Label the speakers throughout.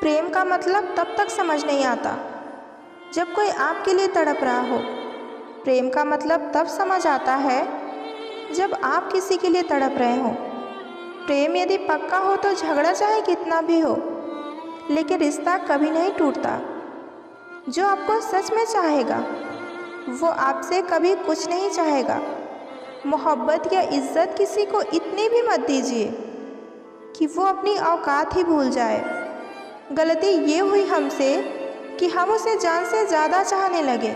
Speaker 1: प्रेम का मतलब तब तक समझ नहीं आता जब कोई आपके लिए तड़प रहा हो। प्रेम का मतलब तब समझ आता है जब आप किसी के लिए तड़प रहे हो। प्रेम यदि पक्का हो तो झगड़ा चाहे कितना भी हो, लेकिन रिश्ता कभी नहीं टूटता। जो आपको सच में चाहेगा वो आपसे कभी कुछ नहीं चाहेगा। मोहब्बत या इज्जत किसी को इतनी भी मत दीजिए कि वो अपनी औकात ही भूल जाए। गलती ये हुई हमसे कि हम उसे जान से ज़्यादा चाहने लगे।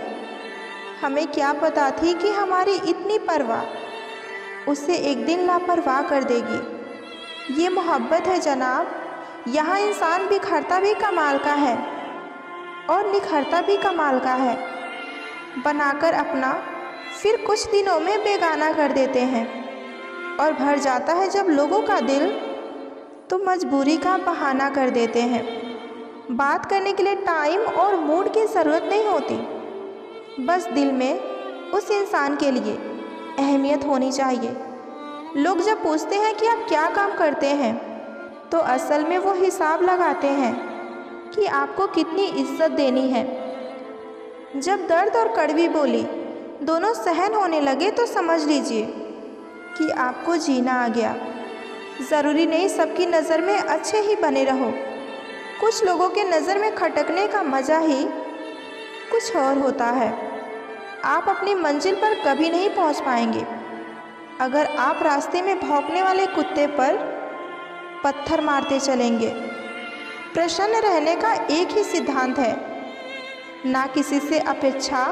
Speaker 1: हमें क्या पता थी कि हमारी इतनी परवाह उसे एक दिन लापरवाह कर देगी। ये मोहब्बत है जनाब, यहाँ इंसान बिखरता भी कमाल का है और निखरता भी कमाल का है। बनाकर अपना फिर कुछ दिनों में बेगाना कर देते हैं और भर जाता है जब लोगों का दिल तो मजबूरी का बहाना कर देते हैं। बात करने के लिए टाइम और मूड की ज़रूरत नहीं होती, बस दिल में उस इंसान के लिए अहमियत होनी चाहिए। लोग जब पूछते हैं कि आप क्या काम करते हैं तो असल में वो हिसाब लगाते हैं कि आपको कितनी इज्जत देनी है। जब दर्द और कड़वी बोली दोनों सहन होने लगे तो समझ लीजिए कि आपको जीना आ गया। ज़रूरी नहीं सबकी नज़र में अच्छे ही बने रहो। कुछ लोगों के नज़र में खटकने का मज़ा ही कुछ और होता है। आप अपनी मंजिल पर कभी नहीं पहुंच पाएंगे अगर आप रास्ते में भौंकने वाले कुत्ते पर पत्थर मारते चलेंगे। प्रसन्न रहने का एक ही सिद्धांत है, ना किसी से अपेक्षा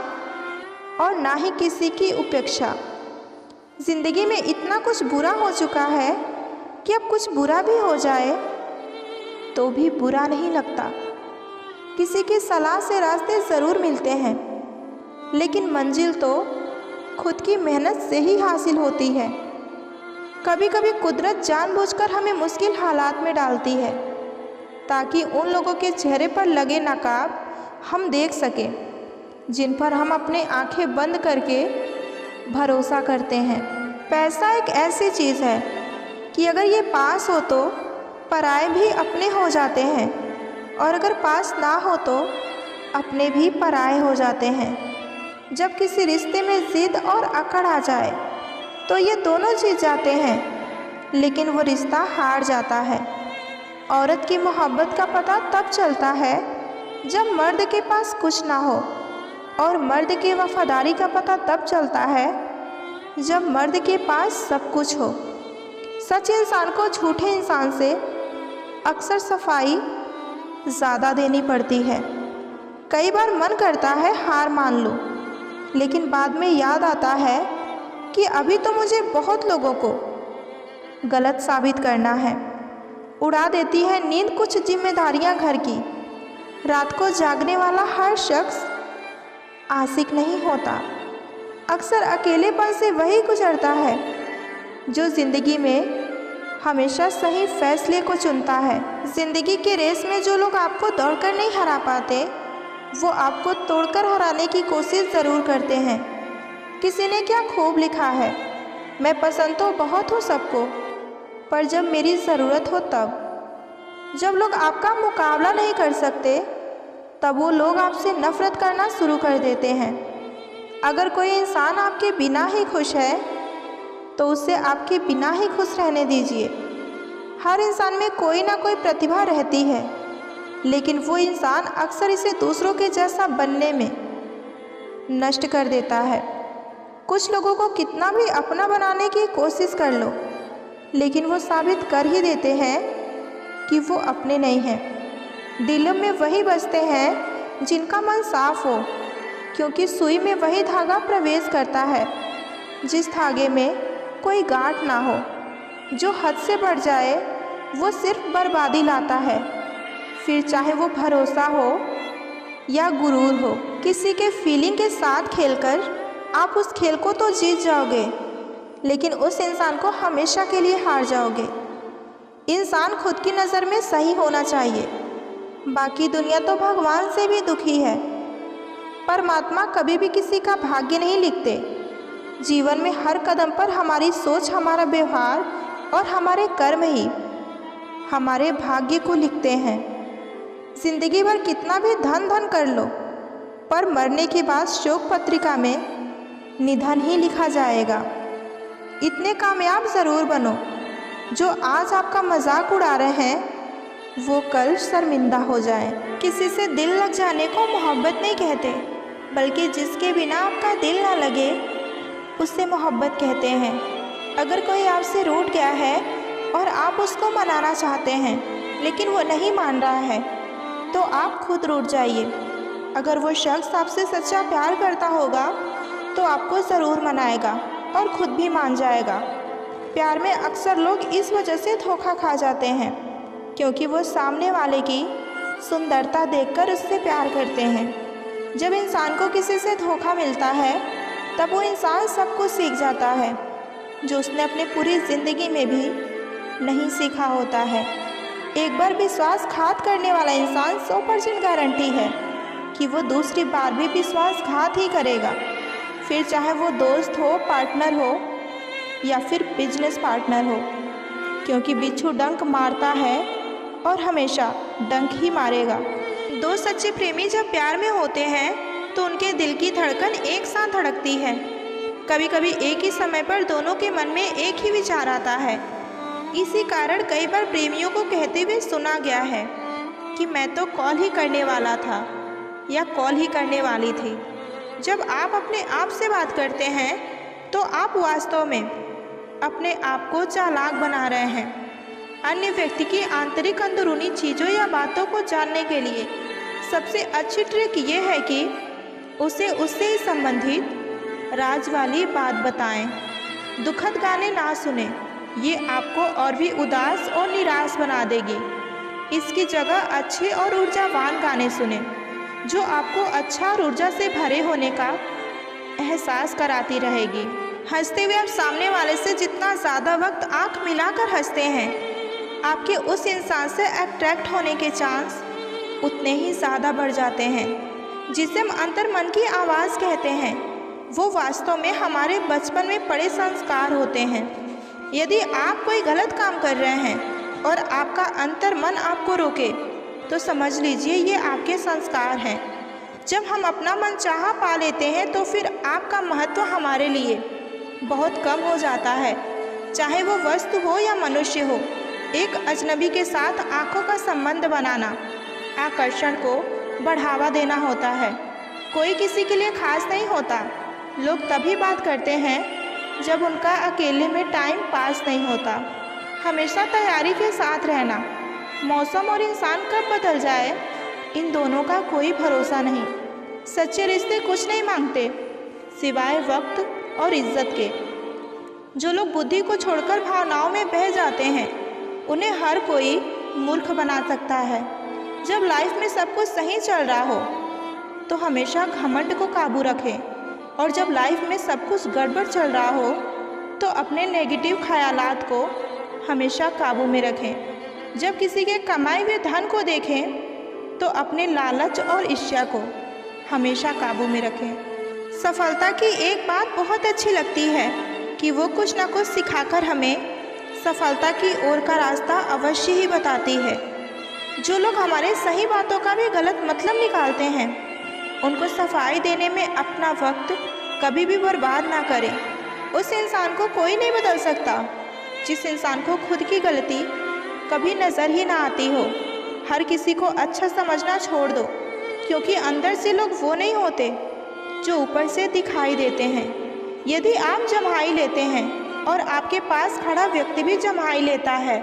Speaker 1: और ना ही किसी की उपेक्षा। ज़िंदगी में इतना कुछ बुरा हो चुका है कि अब कुछ बुरा भी हो जाए तो भी बुरा नहीं लगता। किसी की सलाह से रास्ते ज़रूर मिलते हैं, लेकिन मंजिल तो खुद की मेहनत से ही हासिल होती है। कभी कभी कुदरत जानबूझकर हमें मुश्किल हालात में डालती है ताकि उन लोगों के चेहरे पर लगे नकाब हम देख सकें जिन पर हम अपने आंखें बंद करके भरोसा करते हैं। पैसा एक ऐसी चीज़ है कि अगर ये पास हो तो पराए भी अपने हो जाते हैं, और अगर पास ना हो तो अपने भी पराए हो जाते हैं। जब किसी रिश्ते में ज़िद और अकड़ आ जाए तो ये दोनों जीत जाते हैं, लेकिन वो रिश्ता हार जाता है। औरत की मोहब्बत का पता तब चलता है जब मर्द के पास कुछ ना हो, और मर्द की वफादारी का पता तब चलता है जब मर्द के पास सब कुछ हो। सच इंसान को झूठे इंसान से अक्सर सफाई ज़्यादा देनी पड़ती है। कई बार मन करता है हार मान लूं, लेकिन बाद में याद आता है कि अभी तो मुझे बहुत लोगों को गलत साबित करना है। उड़ा देती है नींद कुछ जिम्मेदारियां घर की। रात को जागने वाला हर शख्स आशिक नहीं होता। अक्सर अकेलेपन से वही गुजरता है जो ज़िंदगी में हमेशा सही फैसले को चुनता है। ज़िंदगी के रेस में जो लोग आपको दौड़कर नहीं हरा पाते वो आपको तोड़कर हराने की कोशिश ज़रूर करते हैं। किसी ने क्या खूब लिखा है, मैं पसंद तो बहुत हूँ सबको, पर जब मेरी ज़रूरत हो तब। जब लोग आपका मुकाबला नहीं कर सकते तब वो लोग आपसे नफ़रत करना शुरू कर देते हैं। अगर कोई इंसान आपके बिना ही खुश है तो उसे आपके बिना ही खुश रहने दीजिए। हर इंसान में कोई ना कोई प्रतिभा रहती है, लेकिन वो इंसान अक्सर इसे दूसरों के जैसा बनने में नष्ट कर देता है। कुछ लोगों को कितना भी अपना बनाने की कोशिश कर लो, लेकिन वो साबित कर ही देते हैं कि वो अपने नहीं हैं। दिलों में वही बसते हैं जिनका मन साफ हो, क्योंकि सुई में वही धागा प्रवेश करता है जिस धागे में कोई गांठ ना हो। जो हद से बढ़ जाए वो सिर्फ बर्बादी लाता है, फिर चाहे वो भरोसा हो या गुरूर हो। किसी के फीलिंग के साथ खेलकर आप उस खेल को तो जीत जाओगे, लेकिन उस इंसान को हमेशा के लिए हार जाओगे। इंसान खुद की नज़र में सही होना चाहिए, बाकी दुनिया तो भगवान से भी दुखी है। परमात्मा कभी भी किसी का भाग्य नहीं लिखते। जीवन में हर कदम पर हमारी सोच, हमारा व्यवहार और हमारे कर्म ही हमारे भाग्य को लिखते हैं। जिंदगी भर कितना भी धन धन कर लो, पर मरने के बाद शोक पत्रिका में निधन ही लिखा जाएगा। इतने कामयाब ज़रूर बनो, जो आज आपका मजाक उड़ा रहे हैं वो कल शर्मिंदा हो जाए। किसी से दिल लग जाने को मोहब्बत नहीं कहते, बल्कि जिसके बिना आपका दिल ना लगे उससे मोहब्बत कहते हैं। अगर कोई आपसे रूठ गया है और आप उसको मनाना चाहते हैं लेकिन वो नहीं मान रहा है, तो आप खुद रूठ जाइए। अगर वो शख्स आपसे सच्चा प्यार करता होगा तो आपको ज़रूर मनाएगा और खुद भी मान जाएगा। प्यार में अक्सर लोग इस वजह से धोखा खा जाते हैं क्योंकि वो सामने वाले की सुंदरता देखकर उससे प्यार करते हैं। जब इंसान को किसी से धोखा मिलता है तब वो इंसान सब कुछ सीख जाता है जो उसने अपनी पूरी ज़िंदगी में भी नहीं सीखा होता है। एक बार विश्वासघात करने वाला इंसान 100% गारंटी है कि वो दूसरी बार भी विश्वासघात ही करेगा, फिर चाहे वो दोस्त हो, पार्टनर हो या फिर बिजनेस पार्टनर हो, क्योंकि बिच्छू डंक मारता है और हमेशा डंक ही मारेगा। दो सच्चे प्रेमी जब प्यार में होते हैं तो उनके दिल की धड़कन एक साथ धड़कती है। कभी कभी एक ही समय पर दोनों के मन में एक ही विचार आता है। इसी कारण कई बार प्रेमियों को कहते हुए सुना गया है कि मैं तो कॉल ही करने वाला था या कॉल ही करने वाली थी। जब आप अपने आप से बात करते हैं तो आप वास्तव में अपने आप को चालाक बना रहे हैं। अन्य व्यक्ति की आंतरिक अंदरूनी चीज़ों या बातों को जानने के लिए सबसे अच्छी ट्रिक ये है कि उसे उससे ही संबंधित राज वाली बात बताएं। दुखद गाने ना सुने, ये आपको और भी उदास और निराश बना देगी। इसकी जगह अच्छे और ऊर्जावान गाने सुने जो आपको अच्छा और ऊर्जा से भरे होने का एहसास कराती रहेगी। हंसते हुए आप सामने वाले से जितना ज़्यादा वक्त आंख मिलाकर हंसते हैं, आपके उस इंसान से अट्रैक्ट होने के चांस उतने ही ज़्यादा बढ़ जाते हैं। जिसे हम अंतर मन की आवाज़ कहते हैं, वो वास्तव में हमारे बचपन में पड़े संस्कार होते हैं। यदि आप कोई गलत काम कर रहे हैं और आपका अंतर मन आपको रोके तो समझ लीजिए ये आपके संस्कार हैं। जब हम अपना मनचाहा पा लेते हैं तो फिर आपका महत्व हमारे लिए बहुत कम हो जाता है, चाहे वो वस्तु हो या मनुष्य हो। एक अजनबी के साथ आंखों का संबंध बनाना आकर्षण को बढ़ावा देना होता है। कोई किसी के लिए खास नहीं होता। लोग तभी बात करते हैं जब उनका अकेले में टाइम पास नहीं होता। हमेशा तैयारी के साथ रहना। मौसम और इंसान कब बदल जाए, इन दोनों का कोई भरोसा नहीं। सच्चे रिश्ते कुछ नहीं मांगते सिवाय वक्त और इज्जत के। जो लोग बुद्धि को छोड़कर भावनाओं में बह जाते हैं, उन्हें हर कोई मूर्ख बना सकता है। जब लाइफ में सब कुछ सही चल रहा हो तो हमेशा घमंड को काबू रखें, और जब लाइफ में सब कुछ गड़बड़ चल रहा हो तो अपने नेगेटिव ख्यालात को हमेशा काबू में रखें। जब किसी के कमाए हुए धन को देखें तो अपने लालच और ईर्ष्या को हमेशा काबू में रखें। सफलता की एक बात बहुत अच्छी लगती है कि वो कुछ ना कुछ सिखाकर हमें सफलता की ओर का रास्ता अवश्य ही बताती है। जो लोग हमारे सही बातों का भी गलत मतलब निकालते हैं, उनको सफाई देने में अपना वक्त कभी भी बर्बाद ना करें। उस इंसान को कोई नहीं बदल सकता जिस इंसान को खुद की गलती कभी नज़र ही ना आती हो। हर किसी को अच्छा समझना छोड़ दो, क्योंकि अंदर से लोग वो नहीं होते जो ऊपर से दिखाई देते हैं। यदि आप जम्हाई लेते हैं और आपके पास खड़ा व्यक्ति भी जम्हाई लेता है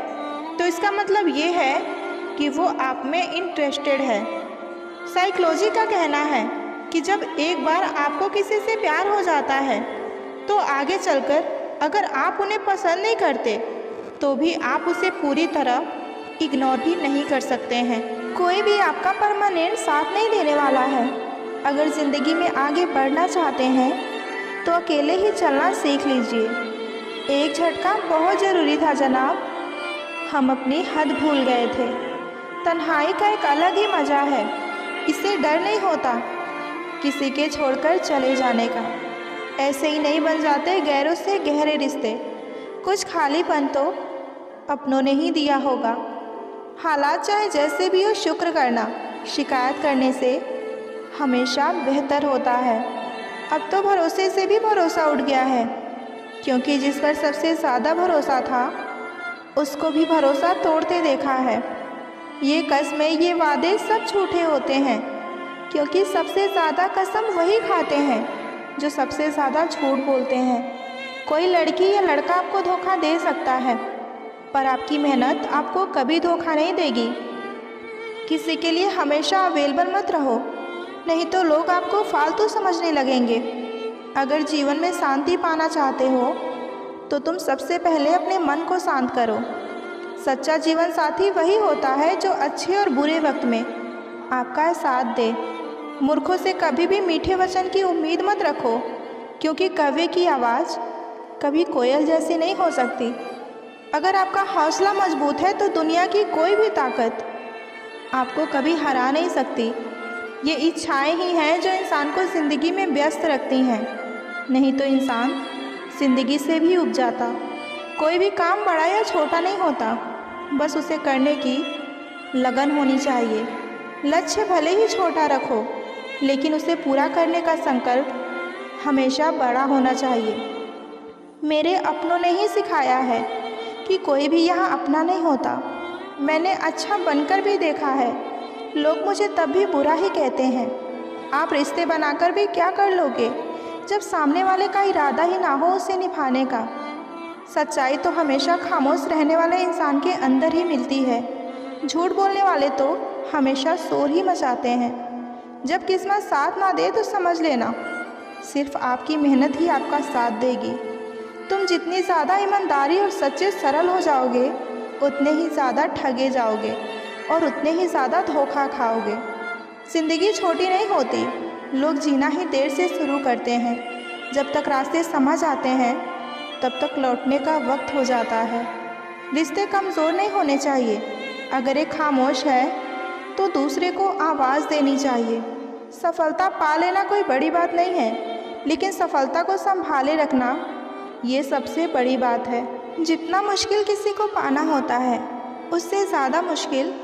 Speaker 1: तो इसका मतलब ये है कि वो आप में इंटरेस्टेड है। साइकोलॉजी का कहना है कि जब एक बार आपको किसी से प्यार हो जाता है तो आगे चलकर अगर आप उन्हें पसंद नहीं करते तो भी आप उसे पूरी तरह इग्नोर भी नहीं कर सकते हैं। कोई भी आपका परमानेंट साथ नहीं देने वाला है। अगर ज़िंदगी में आगे बढ़ना चाहते हैं तो अकेले ही चलना सीख लीजिए। एक झटका बहुत ज़रूरी था जनाब, हम अपनी हद भूल गए थे। तन्हाई का एक अलग ही मज़ा है, इससे डर नहीं होता किसी के छोड़कर चले जाने का। ऐसे ही नहीं बन जाते गैरों से गहरे रिश्ते। कुछ खालीपन तो अपनों ने ही दिया होगा। हालात चाहे जैसे भी हो शुक्र करना, शिकायत करने से हमेशा बेहतर होता है। अब तो भरोसे से भी भरोसा उठ गया है, क्योंकि जिस पर सबसे ज़्यादा भरोसा था उसको भी भरोसा तोड़ते देखा है। ये कस्में, ये वादे सब झूठे होते हैं, क्योंकि सबसे ज़्यादा कसम वही खाते हैं जो सबसे ज़्यादा झूठ बोलते हैं। कोई लड़की या लड़का आपको धोखा दे सकता है, पर आपकी मेहनत आपको कभी धोखा नहीं देगी। किसी के लिए हमेशा अवेलेबल मत रहो, नहीं तो लोग आपको फालतू समझने लगेंगे। अगर जीवन में शांति पाना चाहते हो तो तुम सबसे पहले अपने मन को शांत करो। सच्चा जीवन साथी वही होता है जो अच्छे और बुरे वक्त में आपका साथ दे। मूर्खों से कभी भी मीठे वचन की उम्मीद मत रखो, क्योंकि कौवे की आवाज़ कभी कोयल जैसी नहीं हो सकती। अगर आपका हौसला मजबूत है तो दुनिया की कोई भी ताकत आपको कभी हरा नहीं सकती। ये इच्छाएं ही हैं जो इंसान को ज़िंदगी में व्यस्त रखती हैं, नहीं तो इंसान ज़िंदगी से भी उब जाता। कोई भी काम बड़ा या छोटा नहीं होता, बस उसे करने की लगन होनी चाहिए। लक्ष्य भले ही छोटा रखो, लेकिन उसे पूरा करने का संकल्प हमेशा बड़ा होना चाहिए। मेरे अपनों ने ही सिखाया है कि कोई भी यहाँ अपना नहीं होता। मैंने अच्छा बनकर भी देखा है, लोग मुझे तब भी बुरा ही कहते हैं। आप रिश्ते बनाकर भी क्या कर लोगे जब सामने वाले का इरादा ही ना हो उसे निभाने का। सच्चाई तो हमेशा खामोश रहने वाले इंसान के अंदर ही मिलती है। झूठ बोलने वाले तो हमेशा शोर ही मचाते हैं। जब किस्मत साथ ना दे तो समझ लेना सिर्फ आपकी मेहनत ही आपका साथ देगी। तुम जितनी ज़्यादा ईमानदारी और सच्चे सरल हो जाओगे, उतने ही ज़्यादा ठगे जाओगे और उतने ही ज़्यादा धोखा खाओगे। ज़िंदगी छोटी नहीं होती, लोग जीना ही देर से शुरू करते हैं। जब तक रास्ते समझ आते हैं तब तक लौटने का वक्त हो जाता है। रिश्ते कमज़ोर नहीं होने चाहिए। अगर एक खामोश है तो दूसरे को आवाज़ देनी चाहिए। सफलता पा लेना कोई बड़ी बात नहीं है, लेकिन सफलता को संभाले रखना ये सबसे बड़ी बात है। जितना मुश्किल किसी को पाना होता है, उससे ज़्यादा मुश्किल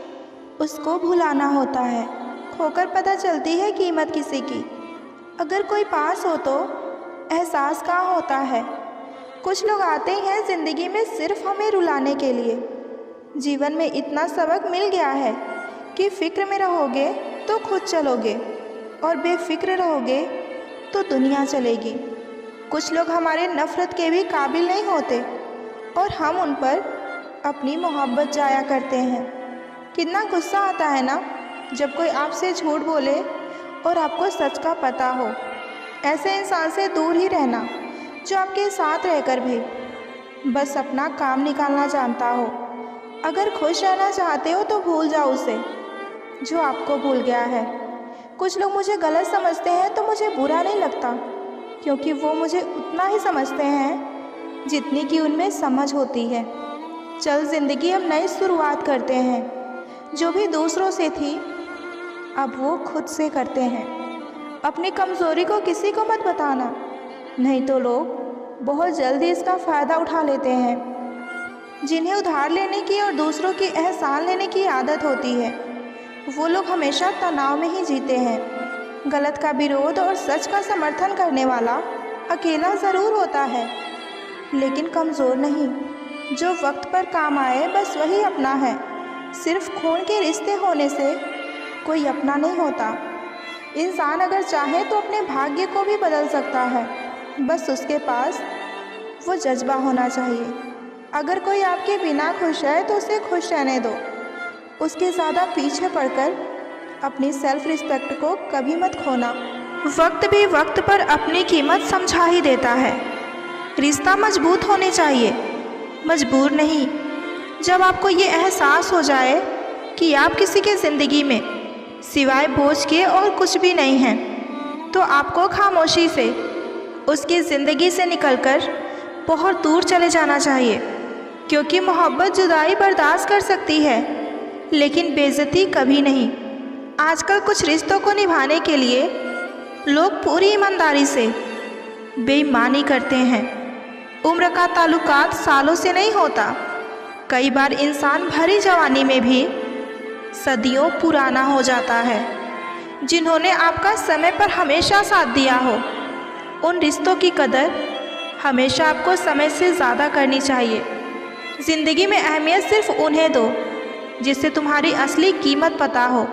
Speaker 1: उसको भुलाना होता है। खोकर पता चलती है कीमत किसी की, अगर कोई पास हो तो एहसास कहाँ होता है। कुछ लोग आते हैं ज़िंदगी में सिर्फ हमें रुलाने के लिए। जीवन में इतना सबक मिल गया है कि फ़िक्र में रहोगे तो खुद चलोगे और बेफिक्र रहोगे तो दुनिया चलेगी। कुछ लोग हमारे नफ़रत के भी काबिल नहीं होते और हम उन पर अपनी मोहब्बत जाया करते हैं। कितना गुस्सा आता है ना जब कोई आपसे झूठ बोले और आपको सच का पता हो। ऐसे इंसान से दूर ही रहना जो आपके साथ रहकर भी बस अपना काम निकालना जानता हो। अगर खुश रहना चाहते हो तो भूल जाओ उसे जो आपको भूल गया है। कुछ लोग मुझे गलत समझते हैं तो मुझे बुरा नहीं लगता, क्योंकि वो मुझे उतना ही समझते हैं जितनी कि उनमें समझ होती है। चल ज़िंदगी अब नई शुरुआत करते हैं। जो भी दूसरों से थी अब वो खुद से करते हैं। अपनी कमज़ोरी को किसी को मत बताना, नहीं तो लोग बहुत जल्दी इसका फ़ायदा उठा लेते हैं। जिन्हें उधार लेने की और दूसरों की एहसान लेने की आदत होती है, वो लोग हमेशा तनाव में ही जीते हैं। गलत का विरोध और सच का समर्थन करने वाला अकेला ज़रूर होता है, लेकिन कमज़ोर नहीं। जो वक्त पर काम आए बस वही अपना है। सिर्फ खून के रिश्ते होने से कोई अपना नहीं होता। इंसान अगर चाहे तो अपने भाग्य को भी बदल सकता है, बस उसके पास वो जज्बा होना चाहिए। अगर कोई आपके बिना खुश है तो उसे खुश रहने दो। उसके ज़्यादा पीछे पड़कर अपनी सेल्फ रिस्पेक्ट को कभी मत खोना। वक्त भी वक्त पर अपनी कीमत समझा ही देता है। रिश्ता मजबूत होने चाहिए, मजबूर नहीं। जब आपको ये एहसास हो जाए कि आप किसी के ज़िंदगी में सिवाय बोझ के और कुछ भी नहीं हैं, तो आपको खामोशी से उसकी ज़िंदगी से निकलकर बहुत दूर चले जाना चाहिए। क्योंकि मोहब्बत जुदाई बर्दाश्त कर सकती है, लेकिन बेइज्जती कभी नहीं। आजकल कुछ रिश्तों को निभाने के लिए लोग पूरी ईमानदारी से बेईमानी करते हैं। उम्र का ताल्लुकात सालों से नहीं होता। कई बार इंसान भरी जवानी में भी सदियों पुराना हो जाता है। जिन्होंने आपका समय पर हमेशा साथ दिया हो, उन रिश्तों की कदर हमेशा आपको समय से ज़्यादा करनी चाहिए। ज़िंदगी में अहमियत सिर्फ उन्हें दो जिससे तुम्हारी असली कीमत पता हो।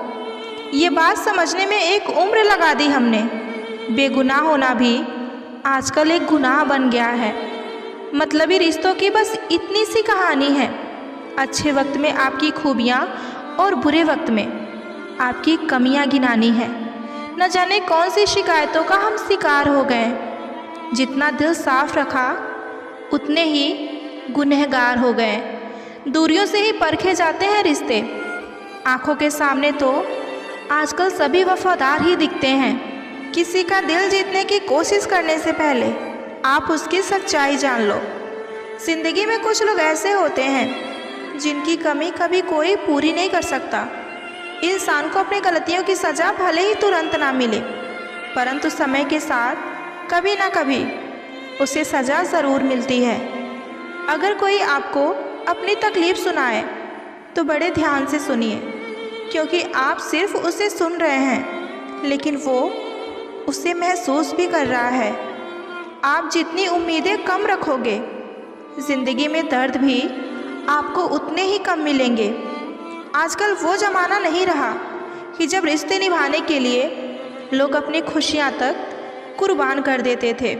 Speaker 1: ये बात समझने में एक उम्र लगा दी हमने। बेगुनाह होना भी आजकल एक गुनाह बन गया है। मतलबी रिश्तों की बस इतनी सी कहानी है। अच्छे वक्त में आपकी खूबियाँ और बुरे वक्त में आपकी कमियाँ गिनानी है। न जाने कौन सी शिकायतों का हम शिकार हो गए। जितना दिल साफ रखा उतने ही गुनहगार हो गए। दूरियों से ही परखे जाते हैं रिश्ते। आंखों के सामने तो आजकल सभी वफादार ही दिखते हैं। किसी का दिल जीतने की कोशिश करने से पहले आप उसकी सच्चाई जान लो। ज़िंदगी में कुछ लोग ऐसे होते हैं जिनकी कमी कभी कोई पूरी नहीं कर सकता। इंसान को अपनी गलतियों की सज़ा भले ही तुरंत ना मिले, परंतु समय के साथ कभी ना कभी उसे सज़ा ज़रूर मिलती है। अगर कोई आपको अपनी तकलीफ़ सुनाए तो बड़े ध्यान से सुनिए, क्योंकि आप सिर्फ उसे सुन रहे हैं लेकिन वो उसे महसूस भी कर रहा है। आप जितनी उम्मीदें कम रखोगे, ज़िंदगी में दर्द भी आपको उतने ही कम मिलेंगे। आजकल वो ज़माना नहीं रहा कि जब रिश्ते निभाने के लिए लोग अपनी खुशियाँ तक कुर्बान कर देते थे।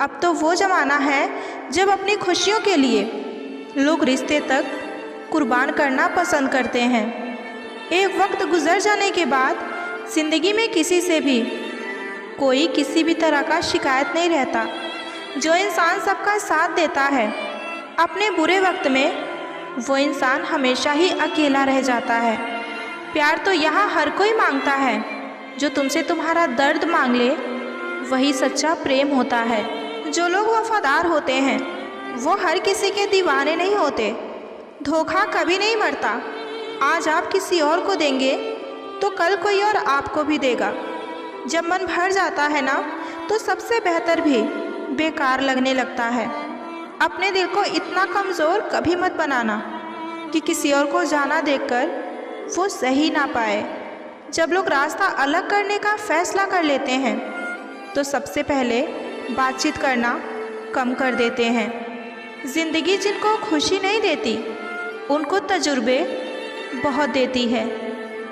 Speaker 1: अब तो वो ज़माना है जब अपनी खुशियों के लिए लोग रिश्ते तक कुर्बान करना पसंद करते हैं। एक वक्त गुजर जाने के बाद ज़िंदगी में किसी से भी कोई किसी भी तरह का शिकायत नहीं रहता। जो इंसान सबका साथ देता है अपने बुरे वक्त में, वो इंसान हमेशा ही अकेला रह जाता है। प्यार तो यहाँ हर कोई मांगता है। जो तुमसे तुम्हारा दर्द मांग ले वही सच्चा प्रेम होता है। जो लोग वफादार होते हैं वो हर किसी के दीवाने नहीं होते। धोखा कभी नहीं मरता। आज आप किसी और को देंगे तो कल कोई और आपको भी देगा। जब मन भर जाता है ना, तो सबसे बेहतर भी बेकार लगने लगता है। अपने दिल को इतना कमज़ोर कभी मत बनाना कि किसी और को जाना देखकर वो सही ना पाए। जब लोग रास्ता अलग करने का फैसला कर लेते हैं तो सबसे पहले बातचीत करना कम कर देते हैं। ज़िंदगी जिनको खुशी नहीं देती उनको तजुर्बे बहुत देती है।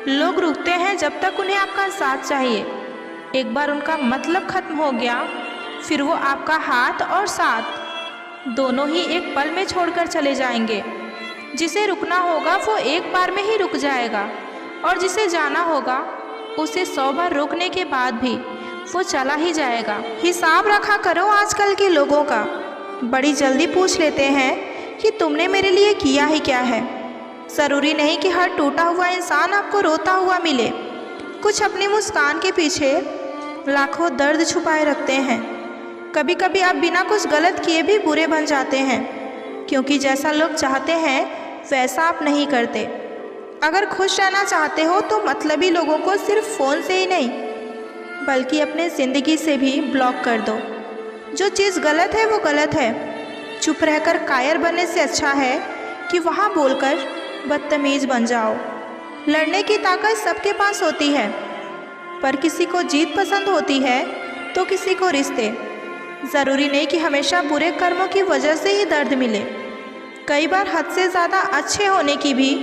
Speaker 1: लोग रुकते हैं जब तक उन्हें आपका साथ चाहिए। एक बार उनका मतलब ख़त्म हो गया फिर वो आपका हाथ और साथ दोनों ही एक पल में छोड़कर चले जाएंगे। जिसे रुकना होगा वो एक बार में ही रुक जाएगा, और जिसे जाना होगा उसे 100 बार रोकने के बाद भी वो चला ही जाएगा। हिसाब रखा करो आजकल के लोगों का। बड़ी जल्दी पूछ लेते हैं कि तुमने मेरे लिए किया ही क्या है। ज़रूरी नहीं कि हर टूटा हुआ इंसान आपको रोता हुआ मिले। कुछ अपनी मुस्कान के पीछे लाखों दर्द छुपाए रखते हैं। कभी कभी आप बिना कुछ गलत किए भी बुरे बन जाते हैं, क्योंकि जैसा लोग चाहते हैं वैसा आप नहीं करते। अगर खुश रहना चाहते हो तो मतलबी लोगों को सिर्फ फ़ोन से ही नहीं बल्कि अपने ज़िंदगी से भी ब्लॉक कर दो। जो चीज़ गलत है वो गलत है। चुप रहकर कायर बनने से अच्छा है कि वहाँ बोलकर बदतमीज़ बन जाओ। लड़ने की ताकत सबके पास होती है, पर किसी को जीत पसंद होती है तो किसी को रिश्ते। ज़रूरी नहीं कि हमेशा बुरे कर्मों की वजह से ही दर्द मिले। कई बार हद से ज़्यादा अच्छे होने की भी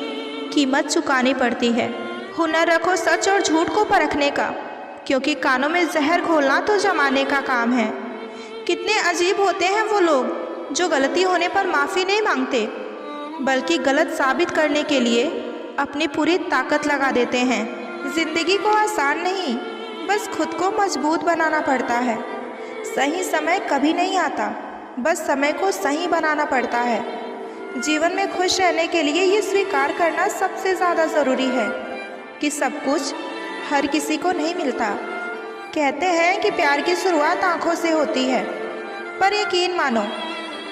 Speaker 1: कीमत चुकानी पड़ती है। हुनर रखो सच और झूठ को परखने का, क्योंकि कानों में जहर घोलना तो जमाने का काम है। कितने अजीब होते हैं वो लोग जो गलती होने पर माफ़ी नहीं मांगते, बल्कि गलत साबित करने के लिए अपनी पूरी ताकत लगा देते हैं। ज़िंदगी को आसान नहीं, बस खुद को मजबूत बनाना पड़ता है। सही समय कभी नहीं आता, बस समय को सही बनाना पड़ता है। जीवन में खुश रहने के लिए ये स्वीकार करना सबसे ज़्यादा ज़रूरी है कि सब कुछ हर किसी को नहीं मिलता। कहते हैं कि प्यार की शुरुआत आँखों से होती है, पर यकीन मानो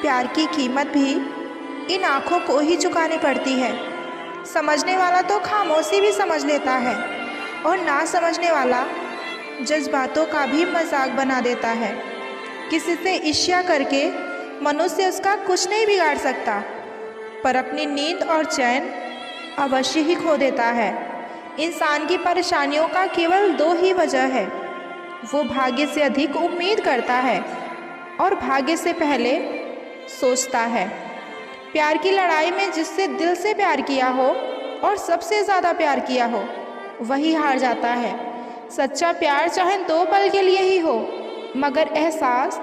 Speaker 1: प्यार की कीमत भी इन आँखों को ही चुकानी पड़ती है। समझने वाला तो खामोशी भी समझ लेता है, और ना समझने वाला जज्बातों का भी मजाक बना देता है। किसी से ईर्ष्या करके मनुष्य उसका कुछ नहीं बिगाड़ सकता, पर अपनी नींद और चैन अवश्य ही खो देता है। इंसान की परेशानियों का केवल दो ही वजह है। वो भाग्य से अधिक उम्मीद करता है और भाग्य से पहले सोचता है। प्यार की लड़ाई में जिससे दिल से प्यार किया हो और सबसे ज़्यादा प्यार किया हो, वही हार जाता है। सच्चा प्यार चाहे 2 पल के लिए ही हो, मगर एहसास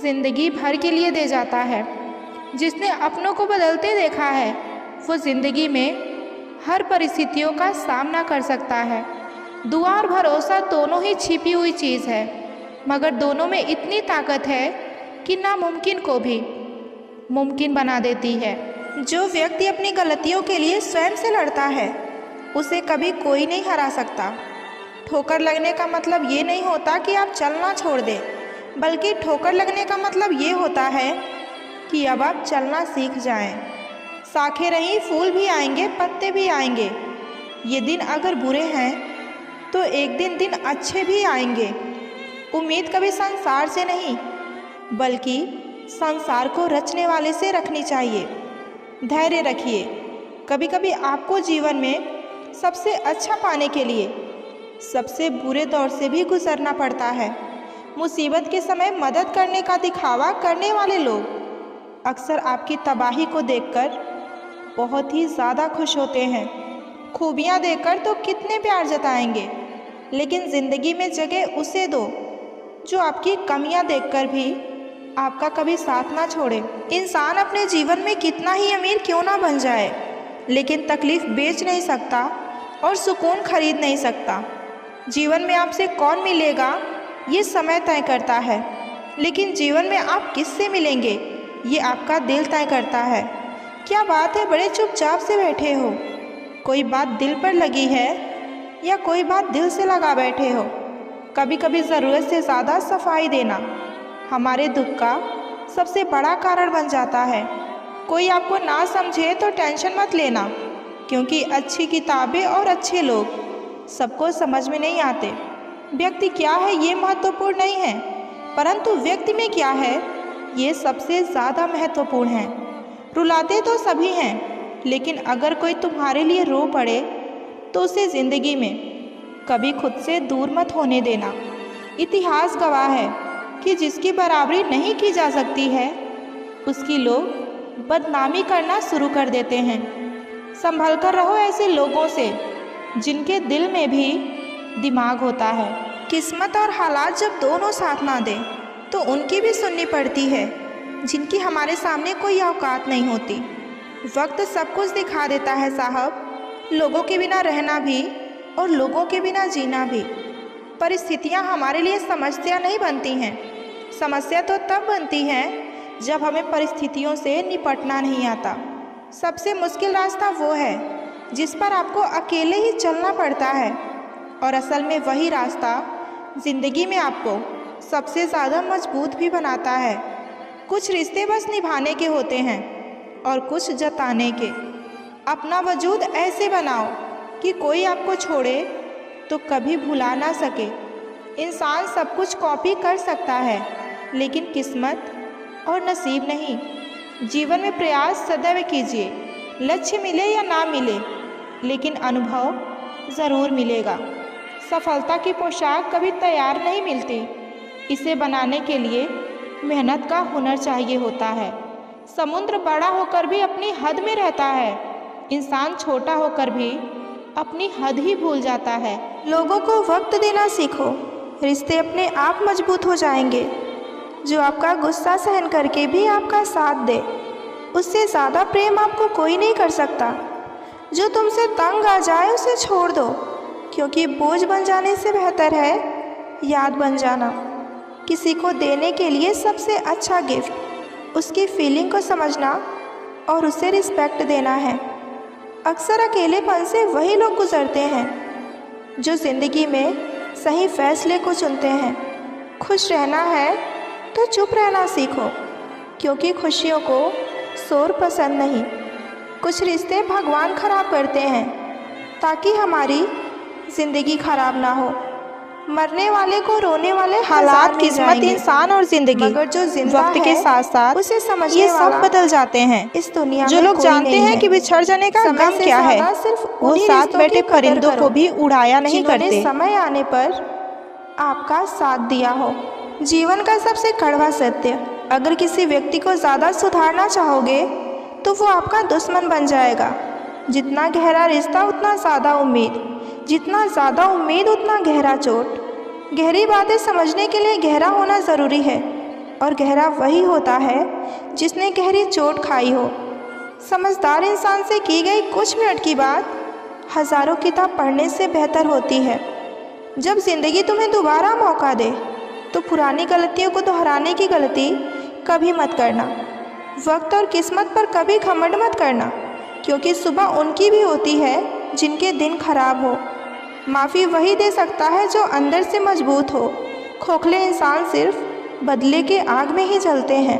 Speaker 1: ज़िंदगी भर के लिए दे जाता है। जिसने अपनों को बदलते देखा है, वो ज़िंदगी में हर परिस्थितियों का सामना कर सकता है। दुआ और भरोसा दोनों ही छिपी हुई चीज़ है, मगर दोनों में इतनी ताकत है कि नामुमकिन को भी मुमकिन बना देती है। जो व्यक्ति अपनी गलतियों के लिए स्वयं से लड़ता है, उसे कभी कोई नहीं हरा सकता। ठोकर लगने का मतलब ये नहीं होता कि आप चलना छोड़ दें, बल्कि ठोकर लगने का मतलब ये होता है कि अब आप चलना सीख जाएं। शाखें रहीं, फूल भी आएंगे, पत्ते भी आएंगे। ये दिन अगर बुरे हैं तो एक दिन अच्छे भी आएंगे। उम्मीद कभी संसार से नहीं, बल्कि संसार को रचने वाले से रखनी चाहिए। धैर्य रखिए। कभी कभी आपको जीवन में सबसे अच्छा पाने के लिए सबसे बुरे दौर से भी गुजरना पड़ता है। मुसीबत के समय मदद करने का दिखावा करने वाले लोग अक्सर आपकी तबाही को देखकर बहुत ही ज़्यादा खुश होते हैं। खूबियाँ देखकर तो कितने प्यार जताएंगे, लेकिन ज़िंदगी में जगह उसे दो जो आपकी कमियाँ देखकर भी आपका कभी साथ ना छोड़े। इंसान अपने जीवन में कितना ही अमीर क्यों ना बन जाए, लेकिन तकलीफ़ बेच नहीं सकता और सुकून खरीद नहीं सकता। जीवन में आपसे कौन मिलेगा ये समय तय करता है, लेकिन जीवन में आप किससे मिलेंगे ये आपका दिल तय करता है। क्या बात है, बड़े चुपचाप से बैठे हो? कोई बात दिल पर लगी है या कोई बात दिल से लगा बैठे हो? कभी कभी ज़रूरत से ज़्यादा सफाई देना हमारे दुख का सबसे बड़ा कारण बन जाता है। कोई आपको ना समझे तो टेंशन मत लेना, क्योंकि अच्छी किताबें और अच्छे लोग सबको समझ में नहीं आते। व्यक्ति क्या है ये महत्वपूर्ण नहीं है, परंतु व्यक्ति में क्या है ये सबसे ज़्यादा महत्वपूर्ण है। रुलाते तो सभी हैं, लेकिन अगर कोई तुम्हारे लिए रो पड़े तो उसे ज़िंदगी में कभी खुद से दूर मत होने देना। इतिहास गवाह है कि जिसकी बराबरी नहीं की जा सकती है, उसकी लोग बदनामी करना शुरू कर देते हैं। संभल कर रहो ऐसे लोगों से जिनके दिल में भी दिमाग होता है। किस्मत और हालात जब दोनों साथ ना दें तो उनकी भी सुननी पड़ती है, जिनकी हमारे सामने कोई औकात नहीं होती। वक्त सब कुछ दिखा देता है साहब, लोगों के बिना रहना भी और लोगों के बिना जीना भी। परिस्थितियाँ हमारे लिए समस्या नहीं बनती हैं। समस्या तो तब बनती है जब हमें परिस्थितियों से निपटना नहीं आता। सबसे मुश्किल रास्ता वो है जिस पर आपको अकेले ही चलना पड़ता है, और असल में वही रास्ता ज़िंदगी में आपको सबसे ज़्यादा मजबूत भी बनाता है। कुछ रिश्ते बस निभाने के होते हैं और कुछ जताने के। अपना वजूद ऐसे बनाओ कि कोई आपको छोड़े तो कभी भुला ना सके। इंसान सब कुछ कॉपी कर सकता है, लेकिन किस्मत और नसीब नहीं। जीवन में प्रयास सदैव कीजिए, लक्ष्य मिले या ना मिले, लेकिन अनुभव ज़रूर मिलेगा। सफलता की पोशाक कभी तैयार नहीं मिलती, इसे बनाने के लिए मेहनत का हुनर चाहिए होता है। समुद्र बड़ा होकर भी अपनी हद में रहता है, इंसान छोटा होकर भी अपनी हद ही भूल जाता है। लोगों को वक्त देना सीखो, रिश्ते अपने आप मजबूत हो जाएंगे। जो आपका गुस्सा सहन करके भी आपका साथ दे, उससे ज़्यादा प्रेम आपको कोई नहीं कर सकता। जो तुमसे तंग आ जाए उसे छोड़ दो, क्योंकि बोझ बन जाने से बेहतर है याद बन जाना। किसी को देने के लिए सबसे अच्छा गिफ्ट उसकी फीलिंग को समझना और उसे रिस्पेक्ट देना है। अक्सर अकेलेपन से वही लोग गुजरते हैं जो ज़िंदगी में सही फैसले को चुनते हैं। खुश रहना है तो चुप रहना सीखो, क्योंकि खुशियों को शोर पसंद नहीं। कुछ रिश्ते भगवान खराब करते हैं ताकि हमारी ज़िंदगी खराब ना हो। मरने वाले को रोने वाले
Speaker 2: हालात, किस्मत, इंसान और जिंदगी
Speaker 1: मगर जो जिंदा
Speaker 2: वक्त के
Speaker 1: है,
Speaker 2: साथ साथ
Speaker 1: उसे समझने
Speaker 2: ये सब
Speaker 1: वाला
Speaker 2: बदल जाते हैं।
Speaker 1: इस दुनिया
Speaker 2: जो
Speaker 1: में
Speaker 2: लोग
Speaker 1: कोई
Speaker 2: जानते
Speaker 1: नहीं
Speaker 2: हैं
Speaker 1: है।
Speaker 2: कि बिछड़ जाने का
Speaker 1: समय
Speaker 2: गम
Speaker 1: से
Speaker 2: क्या है,
Speaker 1: ज्यादा सिर्फ
Speaker 2: वो
Speaker 1: उन्हीं
Speaker 2: साथ
Speaker 1: रिश्तों
Speaker 2: बैठे
Speaker 1: की कदर
Speaker 2: परिंदों
Speaker 1: करो
Speaker 2: को भी उड़ाया नहीं
Speaker 1: जिन्होंने
Speaker 2: करते।
Speaker 1: समय आने पर आपका साथ दिया हो। जीवन का सबसे कड़वा सत्य, अगर किसी व्यक्ति को ज़्यादा सुधारना चाहोगे तो वो आपका दुश्मन बन जाएगा। जितना गहरा रिश्ता उतना ज़्यादा उम्मीद, जितना ज़्यादा उम्मीद उतना गहरा चोट। गहरी बातें समझने के लिए गहरा होना ज़रूरी है, और गहरा वही होता है जिसने गहरी चोट खाई हो। समझदार इंसान से की गई कुछ मिनट की बात हज़ारों किताब पढ़ने से बेहतर होती है। जब ज़िंदगी तुम्हें दोबारा मौका दे तो पुरानी गलतियों को दोहराने की गलती कभी मत करना। वक्त और किस्मत पर कभी घमंड मत करना, क्योंकि सुबह उनकी भी होती है जिनके दिन खराब हो। माफ़ी वही दे सकता है जो अंदर से मजबूत हो। खोखले इंसान सिर्फ बदले के आग में ही जलते हैं।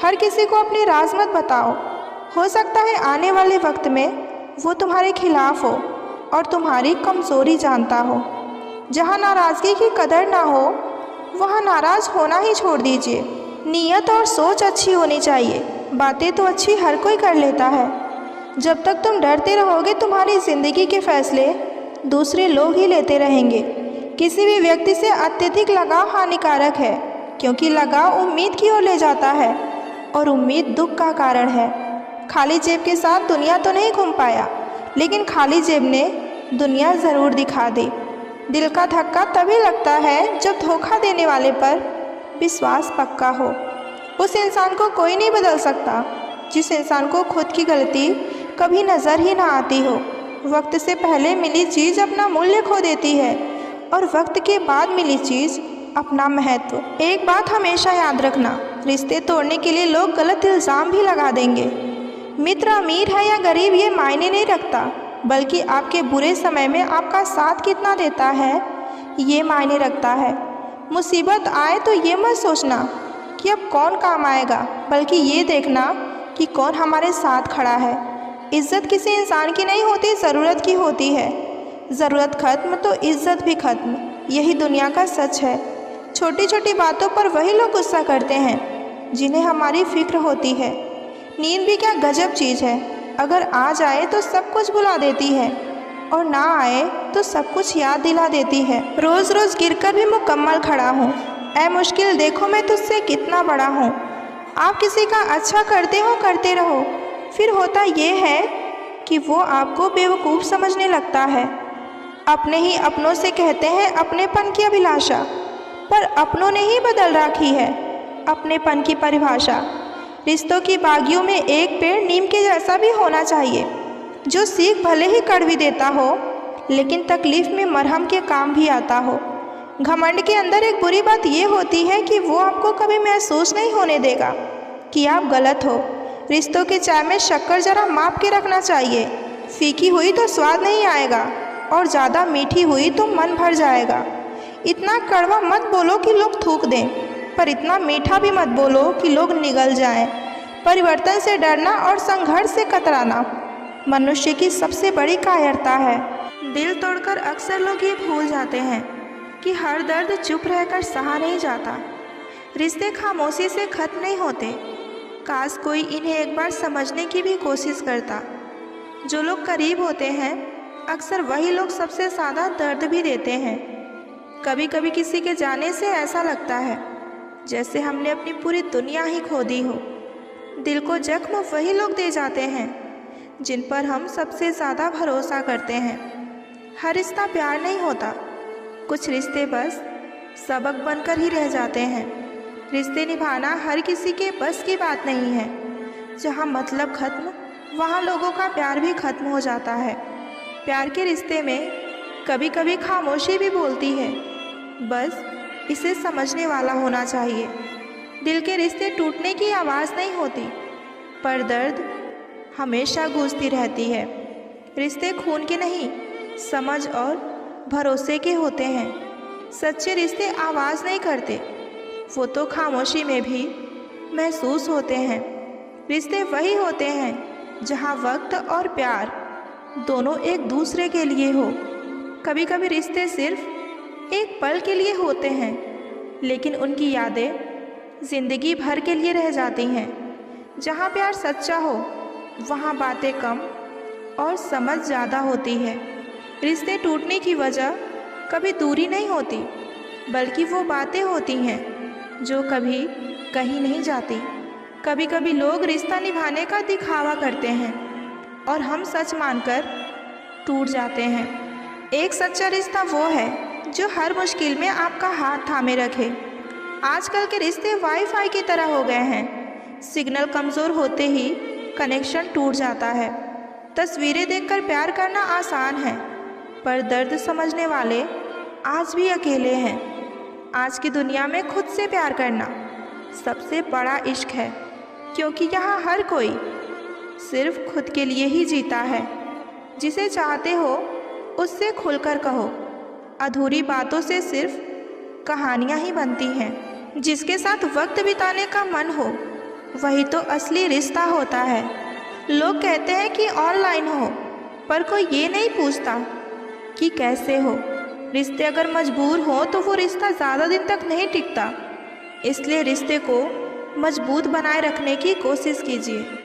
Speaker 1: हर किसी को अपने राज मत बताओ। हो सकता है आने वाले वक्त में वो तुम्हारे खिलाफ हो और तुम्हारी कमज़ोरी जानता हो। जहाँ नाराज़गी की कदर ना हो वहाँ नाराज़ होना ही छोड़ दीजिए। नीयत और सोच अच्छी होनी चाहिए। बातें तो अच्छी हर कोई कर लेता है। जब तक तुम डरते रहोगे तुम्हारी ज़िंदगी के फैसले दूसरे लोग ही लेते रहेंगे। किसी भी व्यक्ति से अत्यधिक लगाव हानिकारक है, क्योंकि लगाव उम्मीद की ओर ले जाता है और उम्मीद दुख का कारण है। खाली जेब के साथ दुनिया तो नहीं घूम पाया, लेकिन खाली जेब ने दुनिया ज़रूर दिखा दी। दिल का धक्का तभी लगता है जब धोखा देने वाले पर विश्वास पक्का हो। उस इंसान को कोई नहीं बदल सकता जिस इंसान को खुद की गलती कभी नज़र ही ना आती हो। वक्त से पहले मिली चीज़ अपना मूल्य खो देती है, और वक्त के बाद मिली चीज़ अपना महत्व। एक बात हमेशा याद रखना, रिश्ते तोड़ने के लिए लोग गलत इल्ज़ाम भी लगा देंगे। मित्र अमीर है या गरीब ये मायने नहीं रखता, बल्कि आपके बुरे समय में आपका साथ कितना देता है ये मायने रखता है। मुसीबत आए तो ये मत सोचना कि अब कौन काम आएगा, बल्कि ये देखना कि कौन हमारे साथ खड़ा है। इज़्ज़त किसी इंसान की नहीं होती, ज़रूरत की होती है। ज़रूरत खत्म तो इज़्ज़त भी खत्म, यही दुनिया का सच है। छोटी छोटी बातों पर वही लोग गुस्सा करते हैं जिन्हें हमारी फिक्र होती है। नींद भी क्या गजब चीज़ है, अगर आ जाए तो सब कुछ भुला देती है, और ना आए तो सब कुछ याद दिला देती है। रोज़ रोज़ गिरकर भी मुकम्मल खड़ा हूँ, ऐ मुश्किल देखो मैं तुझसे कितना बड़ा हूँ। आप किसी का अच्छा करते हो, करते रहो, फिर होता ये है कि वो आपको बेवकूफ़ समझने लगता है। अपने ही अपनों से कहते हैं अपनेपन की अभिलाषा, पर अपनों ने ही बदल रखी है अपनेपन की परिभाषा। रिश्तों की बागियों में एक पेड़ नीम के जैसा भी होना चाहिए, जो सीख भले ही कड़वी देता हो लेकिन तकलीफ़ में मरहम के काम भी आता हो। घमंड के अंदर एक बुरी बात ये होती है कि वो आपको कभी महसूस नहीं होने देगा कि आप गलत हो। रिश्तों की चाय में शक्कर ज़रा माप के रखना चाहिए। फीकी हुई तो स्वाद नहीं आएगा, और ज़्यादा मीठी हुई तो मन भर जाएगा। इतना कड़वा मत बोलो कि लोग थूक दें, पर इतना मीठा भी मत बोलो कि लोग निगल जाएं। परिवर्तन से डरना और संघर्ष से कतराना मनुष्य की सबसे बड़ी कायरता है। दिल तोड़कर अक्सर लोग ये भूल जाते हैं कि हर दर्द चुप रहकर सहा नहीं जाता। रिश्ते खामोशी से खत्म नहीं होते। काश कोई इन्हें एक बार समझने की भी कोशिश करता। जो लोग करीब होते हैं अक्सर वही लोग सबसे ज़्यादा दर्द भी देते हैं। कभी कभी किसी के जाने से ऐसा लगता है जैसे हमने अपनी पूरी दुनिया ही खो दी हो। दिल को जख्म वही लोग दे जाते हैं जिन पर हम सबसे ज़्यादा भरोसा करते हैं। हर रिश्ता प्यार नहीं होता, कुछ रिश्ते बस सबक बनकर ही रह जाते हैं। रिश्ते निभाना हर किसी के बस की बात नहीं है। जहाँ मतलब खत्म वहाँ लोगों का प्यार भी खत्म हो जाता है। प्यार के रिश्ते में कभी कभी खामोशी भी बोलती है, बस इसे समझने वाला होना चाहिए। दिल के रिश्ते टूटने की आवाज़ नहीं होती, पर दर्द हमेशा गूंजती रहती है। रिश्ते खून के नहीं, समझ और भरोसे के होते हैं। सच्चे रिश्ते आवाज़ नहीं करते, वो तो खामोशी में भी महसूस होते हैं। रिश्ते वही होते हैं जहाँ वक्त और प्यार दोनों एक दूसरे के लिए हो। कभी कभी रिश्ते सिर्फ एक पल के लिए होते हैं, लेकिन उनकी यादें जिंदगी भर के लिए रह जाती हैं। जहाँ प्यार सच्चा हो वहाँ बातें कम और समझ ज़्यादा होती है। रिश्ते टूटने की वजह कभी दूरी नहीं होती, बल्कि वो बातें होती हैं जो कभी कहीं नहीं जाती। कभी कभी लोग रिश्ता निभाने का दिखावा करते हैं और हम सच मानकर टूट जाते हैं। एक सच्चा रिश्ता वो है जो हर मुश्किल में आपका हाथ थामे रखे। आजकल के रिश्ते वाईफाई की तरह हो गए हैं। सिग्नल कमज़ोर होते ही कनेक्शन टूट जाता है। तस्वीरें देखकर प्यार करना आसान है, पर दर्द समझने वाले आज भी अकेले हैं। आज की दुनिया में खुद से प्यार करना सबसे बड़ा इश्क है, क्योंकि यहाँ हर कोई सिर्फ खुद के लिए ही जीता है। जिसे चाहते हो उससे खुलकर कहो। अधूरी बातों से सिर्फ कहानियाँ ही बनती हैं। जिसके साथ वक्त बिताने का मन हो वही तो असली रिश्ता होता है। लोग कहते हैं कि ऑनलाइन हो, पर कोई ये नहीं पूछता कि कैसे हो। रिश्ते अगर मजबूर हो तो वो रिश्ता ज़्यादा दिन तक नहीं टिकता। इसलिए रिश्ते को मजबूत बनाए रखने की कोशिश कीजिए।